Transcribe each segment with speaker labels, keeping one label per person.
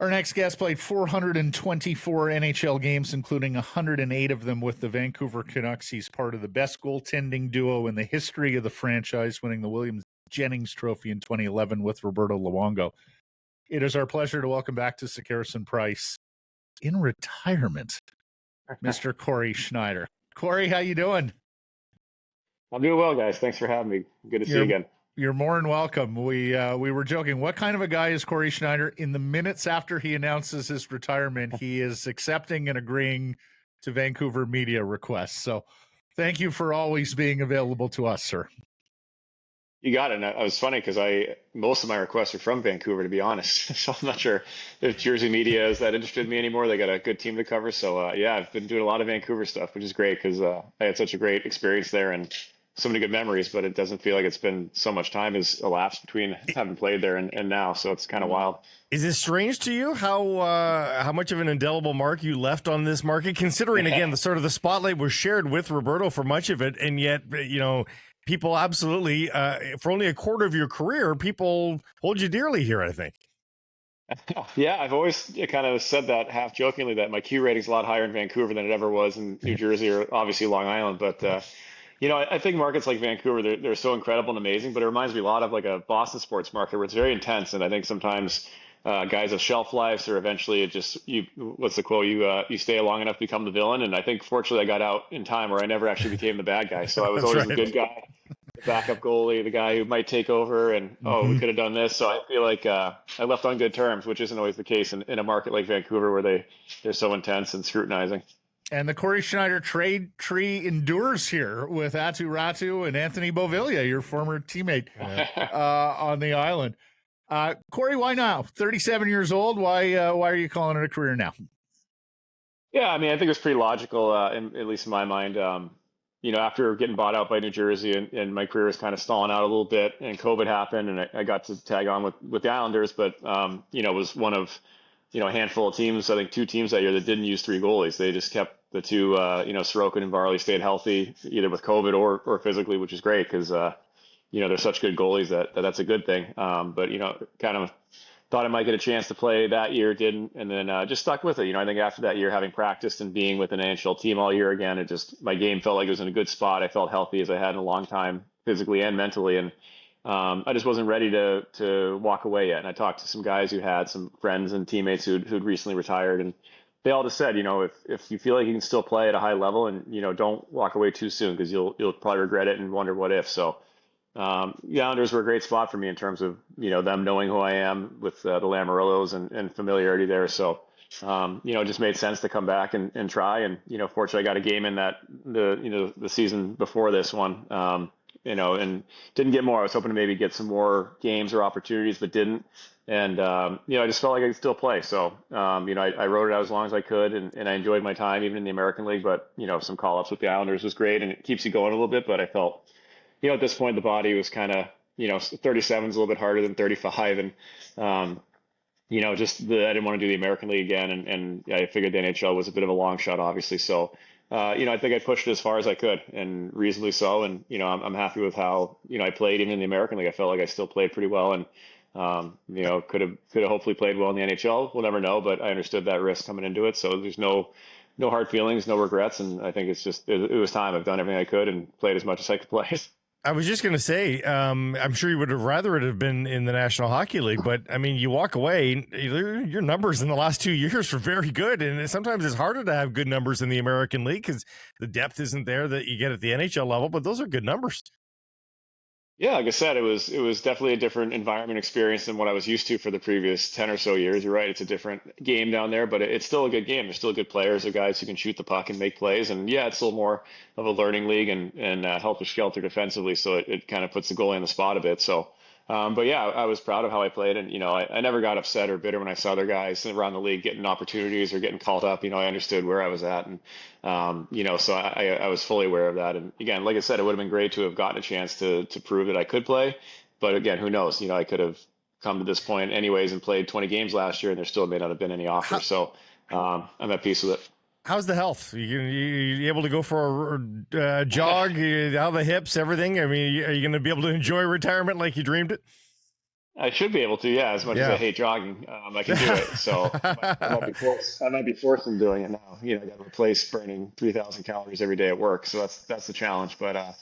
Speaker 1: Our next guest played 424 NHL games, including 108 of them with the Vancouver Canucks. He's part of the best goaltending duo in the history of the franchise, winning the Williams Jennings Trophy in 2011 with Roberto Luongo. It is our pleasure to welcome back to Sekeres and Price in retirement, Mr. Cory Schneider. Cory, how you doing?
Speaker 2: I'm doing well, guys. Thanks for having me. Good to see you again.
Speaker 1: You're more than welcome. We were joking. What kind of a guy is Cory Schneider? In the minutes after he announces his retirement, he is accepting and agreeing to Vancouver media requests. So thank you for always being available to us, sir.
Speaker 2: You got it. And it was funny because most of my requests are from Vancouver, to be honest. So I'm not sure if Jersey media is that interested in me anymore. They got a good team to cover. So yeah, I've been doing a lot of Vancouver stuff, which is great because I had such a great experience there and so many good memories, but it doesn't feel like it's been so much time has elapsed between having played there and now. So it's kind of wild.
Speaker 3: Is it strange to you how much of an indelible mark you left on this market, considering again the sort of the spotlight was shared with Roberto for much of it, and yet people absolutely for only a quarter of your career, people hold you dearly here, I think.
Speaker 2: Yeah, I've always kind of said that half jokingly that my Q rating's a lot higher in Vancouver than it ever was in New Jersey or obviously Long Island, but. I think markets like Vancouver, they're so incredible and amazing, but it reminds me a lot of like a Boston sports market where it's very intense. And I think sometimes guys have shelf lives or eventually what's the quote? You stay long enough to become the villain. And I think fortunately I got out in time where I never actually became the bad guy. So I was always the good guy, the backup goalie, the guy who might take over and, we could have done this. So I feel like I left on good terms, which isn't always the case in a market like Vancouver where they're so intense and scrutinizing.
Speaker 1: And the Cory Schneider trade tree endures here with Atu Ratu and Anthony Beauvillier, your former teammate on the island. Cory, why now? 37 years old. Why are you calling it a career now?
Speaker 2: Yeah, I mean, I think it was pretty logical, at least in my mind. After getting bought out by New Jersey and my career was kind of stalling out a little bit, and COVID happened, and I got to tag on with the Islanders, but it was one of a handful of teams. I think two teams that year that didn't use three goalies. They just kept the two, Sorokin and Varley stayed healthy either with COVID or physically, which is great because, they're such good goalies that's a good thing. But, kind of thought I might get a chance to play that year, didn't, and then just stuck with it. I think after that year, having practiced and being with an NHL team all year again, my game felt like it was in a good spot. I felt healthy as I had in a long time, physically and mentally. And I just wasn't ready to walk away yet. And I talked to some guys who had some friends and teammates who'd recently retired, and they all just said, if you feel like you can still play at a high level and, don't walk away too soon because you'll probably regret it and wonder what if. So the Islanders were a great spot for me in terms of, them knowing who I am with the Lamoriellos and familiarity there. So, it just made sense to come back and try. And, fortunately I got a game in the season before this one, and didn't get more. I was hoping to maybe get some more games or opportunities, but didn't. And, I just felt like I could still play. So, I wrote it out as long as I could and I enjoyed my time even in the American League, but, some call-ups with the Islanders was great and it keeps you going a little bit. But I felt, at this point, the body was kind of, 37 is a little bit harder than 35. And, I didn't want to do the American League again. And I figured the NHL was a bit of a long shot, obviously. So, I think I pushed it as far as I could and reasonably so. And, I'm happy with how, I played even in the American League. I felt like I still played pretty well and, could have hopefully played well in the NHL. We'll never know, but I understood that risk coming into it. So there's no hard feelings, no regrets. And I think it's just, it was time. I've done everything I could and played as much as I could play.
Speaker 3: I was just going to say, I'm sure you would have rather it have been in the National Hockey League, but I mean, you walk away, your numbers in the last 2 years were very good. And sometimes it's harder to have good numbers in the American League because the depth isn't there that you get at the NHL level, but those are good numbers.
Speaker 2: Yeah, like I said, it was definitely a different environment experience than what I was used to for the previous 10 or so years. You're right, it's a different game down there, but it's still a good game. There's still good players, or guys who can shoot the puck and make plays. And yeah, it's a little more of a learning league and helter-skelter defensively, so it kind of puts the goalie on the spot a bit. So, but yeah, I was proud of how I played, and I never got upset or bitter when I saw other guys around the league getting opportunities or getting called up. I understood where I was at, and so I was fully aware of that. And again, like I said, it would have been great to have gotten a chance to prove that I could play. But again, who knows? I could have come to this point anyways and played 20 games last year, and there still may not have been any offers. So I'm at peace with it.
Speaker 3: How's the health? You able to go for a jog? How the hips, everything? I mean, are you going to be able to enjoy retirement like you dreamed it?
Speaker 2: I should be able to, yeah. As much as I hate jogging, I can do it. So I might be forced. I might be forced into doing it now. You know, I got to replace burning 3,000 calories every day at work. So that's the challenge. But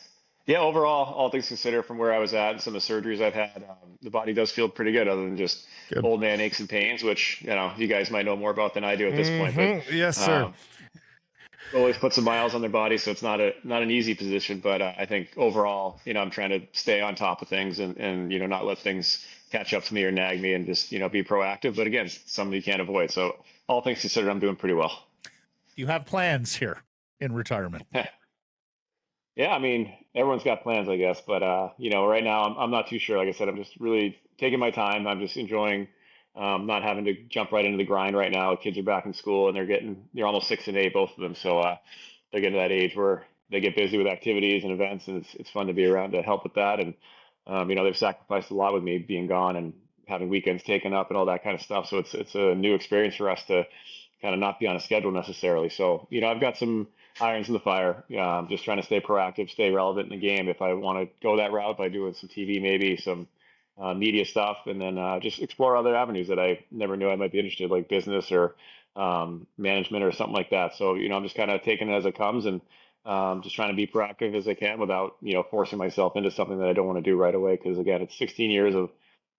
Speaker 2: yeah, overall, all things considered, from where I was at and some of the surgeries I've had, the body does feel pretty good, other than just
Speaker 3: Good.
Speaker 2: old man aches and pains, which you guys might know more about than I do at this point. But
Speaker 3: yes, sir.
Speaker 2: always put some miles on their body, so it's not an easy position. But I think overall, I'm trying to stay on top of things and not let things catch up to me or nag me, and just be proactive. But again, something you can't avoid. So all things considered, I'm doing pretty well.
Speaker 1: You have plans here in retirement?
Speaker 2: Yeah, I mean, everyone's got plans, I guess. But right now I'm not too sure. Like I said, I'm just really taking my time. I'm just enjoying not having to jump right into the grind right now. Kids are back in school and they're almost 6 and 8, both of them. So they're getting to that age where they get busy with activities and events, and it's fun to be around to help with that. And they've sacrificed a lot with me being gone and having weekends taken up and all that kind of stuff. So it's a new experience for us to kind of not be on a schedule necessarily. So I've got some irons in the fire. I'm just trying to stay proactive, stay relevant in the game. If I want to go that route by doing some TV, maybe some media stuff, and then just explore other avenues that I never knew I might be interested, like business or management or something like that. So I'm just kind of taking it as it comes, and just trying to be proactive as I can without forcing myself into something that I don't want to do right away. Because again, it's 16 years of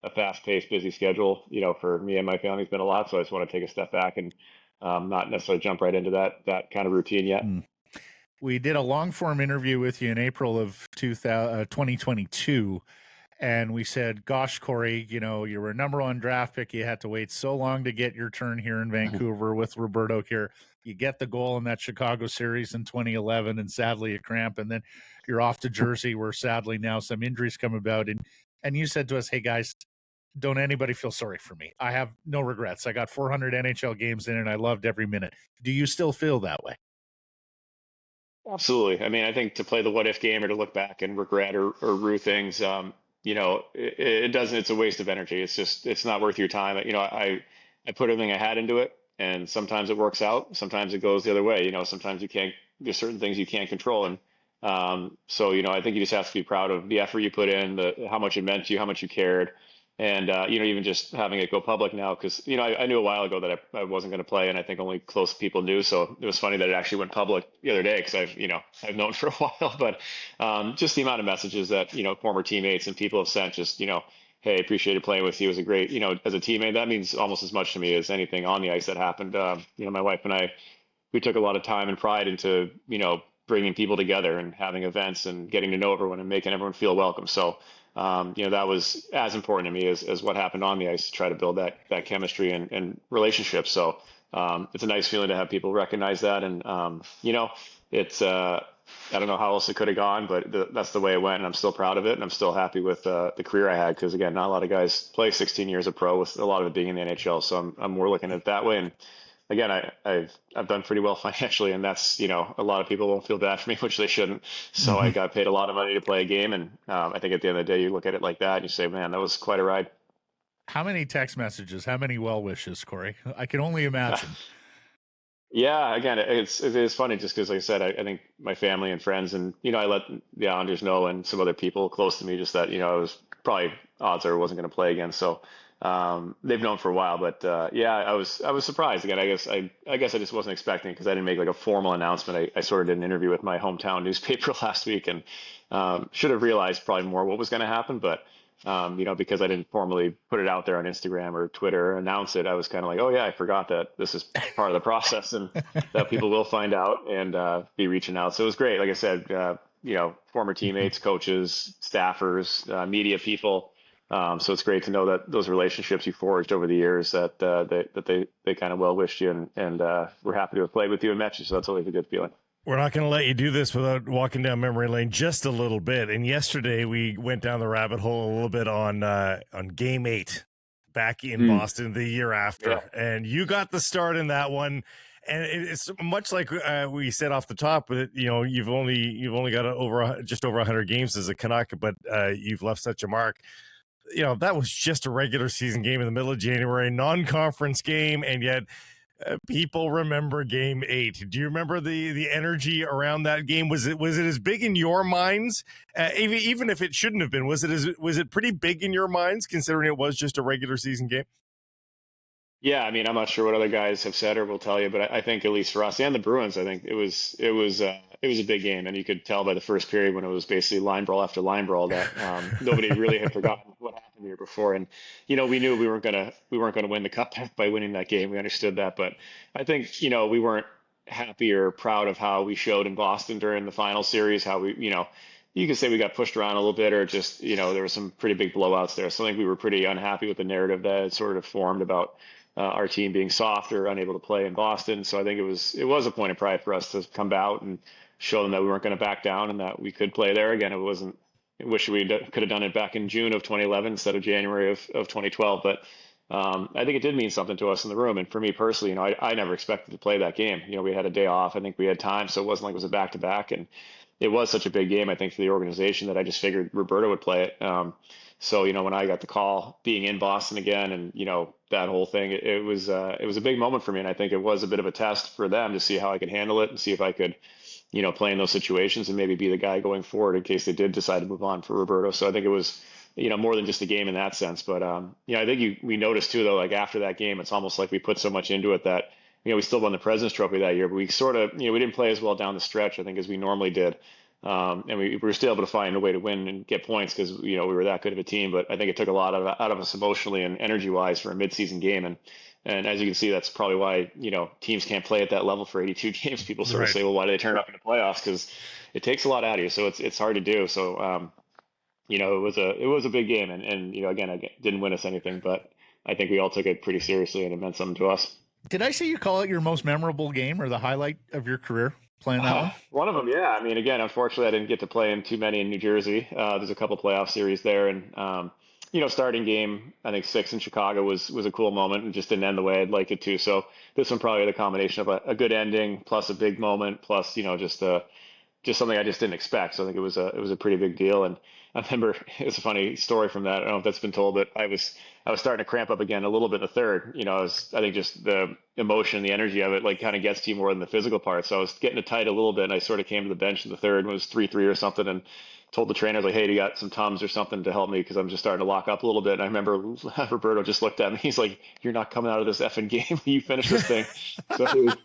Speaker 2: a fast-paced, busy schedule. For me and my family, it's been a lot. So I just want to take a step back and not necessarily jump right into that kind of routine yet.
Speaker 1: We did a long-form interview with you in April of 2022. And we said, gosh, Cory, you were a number 1 draft pick. You had to wait so long to get your turn here in Vancouver with Roberto here. You get the goal in that Chicago series in 2011, and sadly a cramp. And then you're off to Jersey, where sadly now some injuries come about. And you said to us, hey, guys, don't anybody feel sorry for me. I have no regrets. I got 400 NHL games in, and I loved every minute. Do you still feel that way?
Speaker 2: Absolutely. I mean, I think to play the what if game or to look back and regret or rue things, it doesn't, it's a waste of energy. It's not worth your time. I put everything I had into it, and sometimes it works out. Sometimes it goes the other way. Sometimes there's certain things you can't control. And so, I think you just have to be proud of the effort you put in, how much it meant to you, how much you cared. And, even just having it go public now, because, I knew a while ago that I wasn't going to play, and I think only close people knew. So it was funny that it actually went public the other day, because I've known for a while. But just the amount of messages that, former teammates and people have sent, just, hey, appreciated playing with you. It was a great, as a teammate, that means almost as much to me as anything on the ice that happened. My wife and I, we took a lot of time and pride into, bringing people together and having events and getting to know everyone and making everyone feel welcome. So, that was as important to me as what happened on the ice, to try to build that chemistry and relationships. So it's a nice feeling to have people recognize that. And, it's, I don't know how else it could have gone, but that's the way it went. And I'm still proud of it. And I'm still happy with the career I had. Because again, not a lot of guys play 16 years of pro, with a lot of it being in the NHL. So I'm more looking at it that way. And again, I've done pretty well financially, and that's, a lot of people won't feel bad for me, which they shouldn't. So I got paid a lot of money to play a game. And I think at the end of the day, you look at it like that and you say, man, that was quite a ride.
Speaker 1: How many text messages, how many well wishes, Cory? I can only imagine.
Speaker 2: Yeah, again, it is funny just because, like I said, I think my family and friends, and, I let the Islanders know, and some other people close to me, just that, I was probably odds are I wasn't going to play again. So they've known for a while, but yeah, I was surprised again. I guess I just wasn't expecting, because I didn't make like a formal announcement. I sort of did an interview with my hometown newspaper last week, and should have realized probably more what was going to happen, but because I didn't formally put it out there on Instagram or Twitter or announce it, I was kind of like, oh yeah, I forgot that this is part of the process, and that people will find out and be reaching out. So it was great. Like I said, former teammates, coaches, staffers, media people. So it's great to know that those relationships you forged over the years, that they kind of well wished you, and we're happy to have played with you and met you. So that's always a good feeling.
Speaker 3: We're not going to let you do this without walking down memory lane just a little bit. And yesterday we went down the rabbit hole a little bit on Game 8 back in Boston the year after, and you got the start in that one. And it's much like we said off the top, but you've only got just over 100 games as a Canuck, but you've left such a mark. That was just a regular season game in the middle of January, non-conference game, and yet People remember Game 8. Do you remember the energy around that game? Was it as big in your minds? Even if it shouldn't have been, was it pretty big in your minds, considering it was just a regular season game?
Speaker 2: Yeah, I mean, I'm not sure what other guys have said or will tell you, but I think at least for us and the Bruins, I think it was a big game, and you could tell by the first period when it was basically line brawl after line brawl that nobody really had forgotten what happened the year before, and we knew we weren't gonna win the cup by winning that game. We understood that, but I think we weren't happy or proud of how we showed in Boston during the final series. How you could say we got pushed around a little bit, or just there were some pretty big blowouts there. So I think we were pretty unhappy with the narrative that had sort of formed about our team being soft or unable to play in Boston. So I think it was a point of pride for us to come out and show them that we weren't going to back down and that we could play there again. It wasn't. I wish we could have done it back in June of 2011 instead of January of 2012. But I think it did mean something to us in the room. And for me personally, I never expected to play that game. We had a day off. I think we had time, so it wasn't like it was a back to back. And it was such a big game, I think, for the organization that I just figured Roberto would play it. So when I got the call being in Boston again, and that whole thing, it was a big moment for me, and I think it was a bit of a test for them to see how I could handle it and see if I could play in those situations and maybe be the guy going forward in case they did decide to move on for Roberto. So I think it was more than just a game in that sense. But I think we noticed too, though, like after that game, it's almost like we put so much into it that we still won the President's Trophy that year, but we sort of we didn't play as well down the stretch, I think, as we normally did. And we were still able to find a way to win and get points because we were that good of a team. But I think it took a lot out of us emotionally and energy wise for a midseason game. And as you can see, that's probably why teams can't play at that level for 82 games. People sort of say, well, why do they turn up in the playoffs? Because it takes a lot out of you. So it's hard to do. So it was a big game. And again, it didn't win us anything, but I think we all took it pretty seriously and it meant something to us.
Speaker 1: Did I say you call it your most memorable game or the highlight of your career? Playing that one?
Speaker 2: One of them, yeah. I mean, again, unfortunately, I didn't get to play in too many in New Jersey. There's a couple playoff series there, and starting game, I think 6 in Chicago was a cool moment, and just didn't end the way I'd like it to. So this one probably the combination of a good ending plus a big moment plus just something I just didn't expect. So I think it was a pretty big deal. And I remember it's a funny story from that. I don't know if that's been told, but I was starting to cramp up again a little bit in the third. I think just the emotion, the energy of it, like kind of gets to you more than the physical part. So I was getting it tight a little bit, and I sort of came to the bench in the third, and it was 3-3 or something, and told the trainer, I was like, hey, do you got some Tums or something to help me? Because I'm just starting to lock up a little bit. And I remember Roberto just looked at me. He's like, you're not coming out of this effing game. You finish this thing. So it was,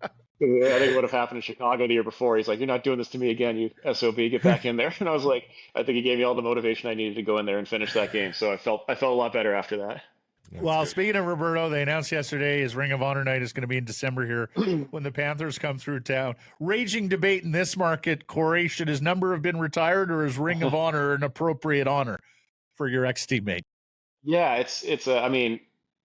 Speaker 2: I think it would have happened in Chicago the year before. He's like, you're not doing this to me again, you SOB, get back in there. And I was like, I think he gave me all the motivation I needed to go in there and finish that game. So I felt a lot better after that.
Speaker 1: Well, speaking of Roberto, they announced yesterday his Ring of Honor night is going to be in December here when the Panthers come through town. Raging debate in this market, Corey, should his number have been retired or is Ring of Honor an appropriate honor for your ex-teammate?
Speaker 2: Yeah, I mean,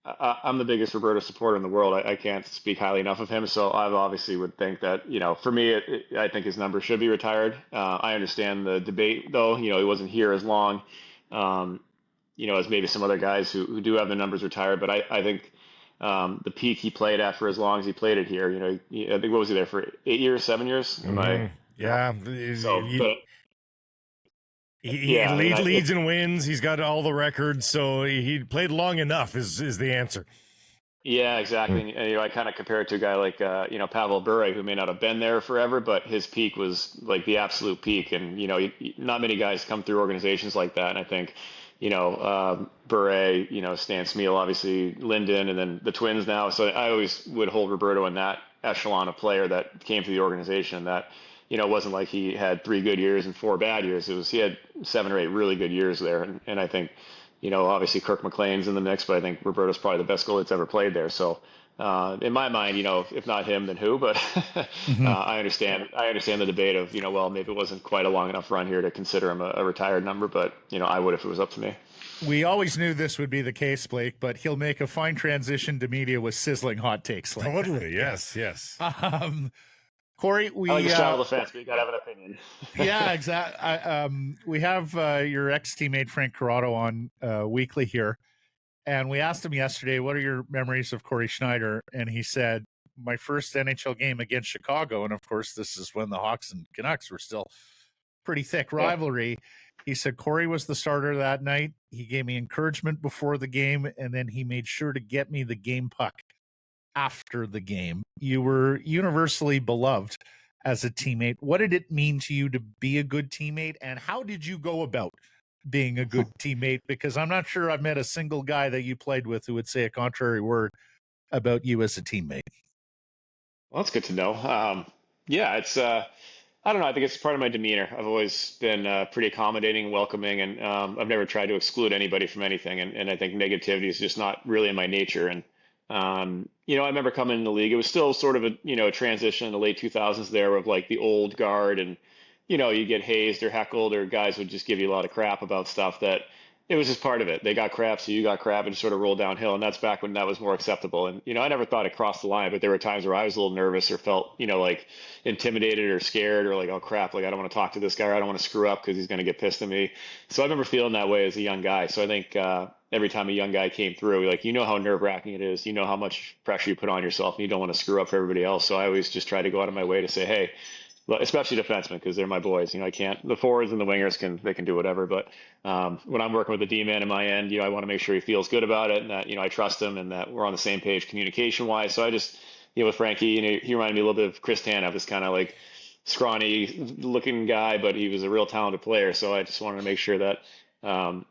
Speaker 2: I'm the biggest Roberto supporter in the world. I can't speak highly enough of him. So I obviously would think that, for me, I think his number should be retired. I understand the debate, though. He wasn't here as long. As maybe some other guys who do have the numbers retired. But I think the peak he played at for as long as he played it here, I think, what was he there for, 8 years, 7 years?
Speaker 3: Yeah. He leads and wins. He's got all the records. So he played long enough is the answer.
Speaker 2: Yeah, exactly. And, I kind of compare it to a guy like, Pavel Bure, who may not have been there forever, but his peak was like the absolute peak. And, not many guys come through organizations like that. And I think, Bure, Stan Smeel, obviously Linden, and then the Twins now. So I always would hold Roberto in that echelon of player that came to the organization that, it wasn't like he had 3 good years and 4 bad years. He had 7 or 8 really good years there. And I think, obviously Kirk McLean's in the mix, but I think Roberto's probably the best goalie that's ever played there. So in my mind, if not him, then who? But I understand the debate of, well, maybe it wasn't quite a long enough run here to consider him a retired number, but, I would if it was up to me.
Speaker 1: We always knew this would be the case, Blake, but he'll make a fine transition to media with sizzling hot takes. Like
Speaker 3: totally. Yes.
Speaker 1: Corey,
Speaker 2: I like to straddle the fence, but you got to have an opinion.
Speaker 1: Yeah, exactly. We have your ex-teammate Frank Corrado on weekly here, and we asked him yesterday, what are your memories of Cory Schneider? And he said, my first NHL game against Chicago, and of course this is when the Hawks and Canucks were still pretty thick rivalry. Yeah. He said, Cory was the starter that night. He gave me encouragement before the game, and then he made sure to get me the game puck after the game. You were universally beloved as a teammate. What did it mean to you to be a good teammate, and how did you go about being a good teammate? Because I'm not sure I've met a single guy that you played with who would say a contrary word about you as a teammate.
Speaker 2: Well, that's good to know. Yeah, it's I don't know. I think it's part of my demeanor. I've always been pretty accommodating, welcoming, and I've never tried to exclude anybody from anything. And I think negativity is just not really in my nature. And I remember coming in the league. It was still sort of a transition in the late 2000s there of like the old guard, and you get hazed or heckled, or guys would just give you a lot of crap about stuff that it was just part of it. They got crap, so you got crap, and just sort of rolled downhill. And that's back when that was more acceptable. And I never thought it crossed the line, but there were times where I was a little nervous or felt like intimidated or scared, or like, oh crap, like I don't want to talk to this guy, or I don't want to screw up because he's going to get pissed at me. So I remember feeling that way as a young guy. So I think every time a young guy came through, like how nerve wracking it is, how much pressure you put on yourself, and you don't want to screw up for everybody else. So I always just try to go out of my way to say, hey, especially defensemen, because they're my boys. I can't. The forwards and the wingers can do whatever, but when I'm working with the D-man in my end, I want to make sure he feels good about it, and that I trust him, and that we're on the same page communication wise. So I just with Frankie, he reminded me a little bit of Chris Tanev, this kind of like scrawny looking guy, but he was a real talented player. So I just wanted to make sure that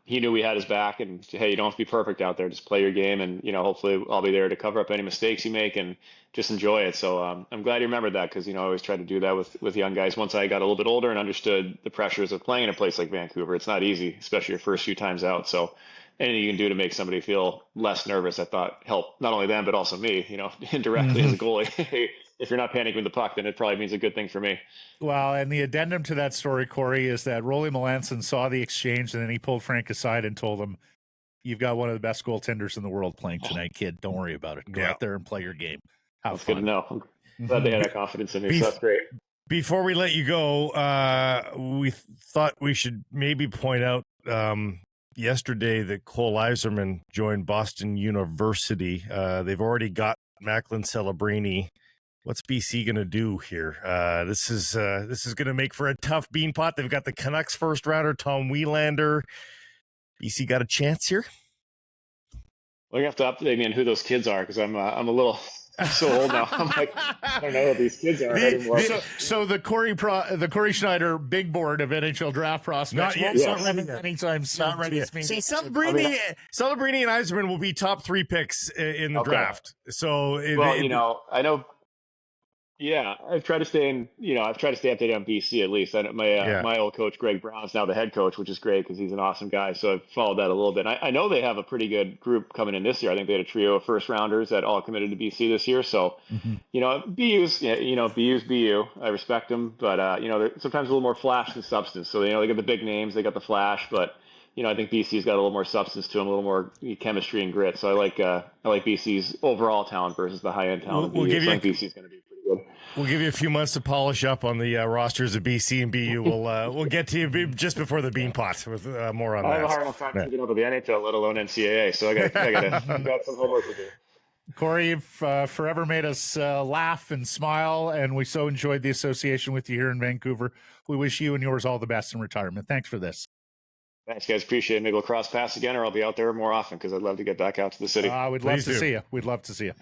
Speaker 2: he knew we had his back, and hey, you don't have to be perfect out there. Just play your game, and hopefully I'll be there to cover up any mistakes you make and just enjoy it. So I'm glad you remembered that, because I always try to do that with young guys. Once I got a little bit older and understood the pressures of playing in a place like Vancouver, it's not easy, especially your first few times out. So anything you can do to make somebody feel less nervous, I thought helped not only them but also me. Indirectly as a goalie. If you're not panicking with the puck, then it probably means a good thing for me.
Speaker 1: Well, and the addendum to that story, Corey, is that Rolly Melanson saw the exchange, and then he pulled Frank aside and told him, "You've got one of the best goaltenders in the world playing tonight, kid. Don't worry about it. Go out there and play your game. Have
Speaker 2: That's
Speaker 1: fun."
Speaker 2: good to know. I'm glad they had that confidence in me. So that's great.
Speaker 3: Before we let you go, we thought we should maybe point out yesterday that Cole Yzerman joined Boston University. They've already got Macklin Celebrini. What's BC going to do here? This is going to make for a tough beanpot. They've got the Canucks first rounder, Tom Wielander. BC got a chance here?
Speaker 2: Well, you have to update me on who those kids are, because I'm a little so old now. I'm like, I don't know who these kids are anymore.
Speaker 1: So the Cory Schneider big board of NHL draft prospects
Speaker 3: not
Speaker 1: ready anytime soon.
Speaker 3: Not ready. See, Celebrini and Yzerman will be top 3 picks in the draft. So
Speaker 2: I know. Yeah, I've tried to stay updated on BC at least. My old coach Greg Brown's now the head coach, which is great because he's an awesome guy. So I've followed that a little bit. I know they have a pretty good group coming in this year. I think they had a trio of first rounders that all committed to BC this year. So BU's BU. I respect them, but they're sometimes a little more flash than substance. So they got the big names, they got the flash, but I think BC's got a little more substance to them, a little more chemistry and grit. So I like BC's overall talent versus the high end talent. I think BC's going to be pretty good.
Speaker 3: We'll give you a few months to polish up on the rosters of BC and BU. We'll get to you just before the beanpot with more on that.
Speaker 2: I have a hard enough time keeping up with the NHL, let alone NCAA. So I got some homework to do.
Speaker 1: Corey, you've forever made us laugh and smile, and we so enjoyed the association with you here in Vancouver. We wish you and yours all the best in retirement. Thanks for this.
Speaker 2: Thanks, guys. Appreciate it. Maybe we'll cross paths again, or I'll be out there more often because I'd love to get back out to the city.
Speaker 1: We'd love to see you. We'd love to see you.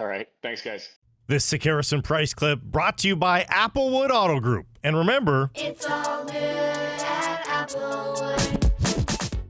Speaker 2: All right. Thanks, guys.
Speaker 3: This Sekeres and Price clip brought to you by Applewood Auto Group. And remember,
Speaker 4: it's all good at Applewood.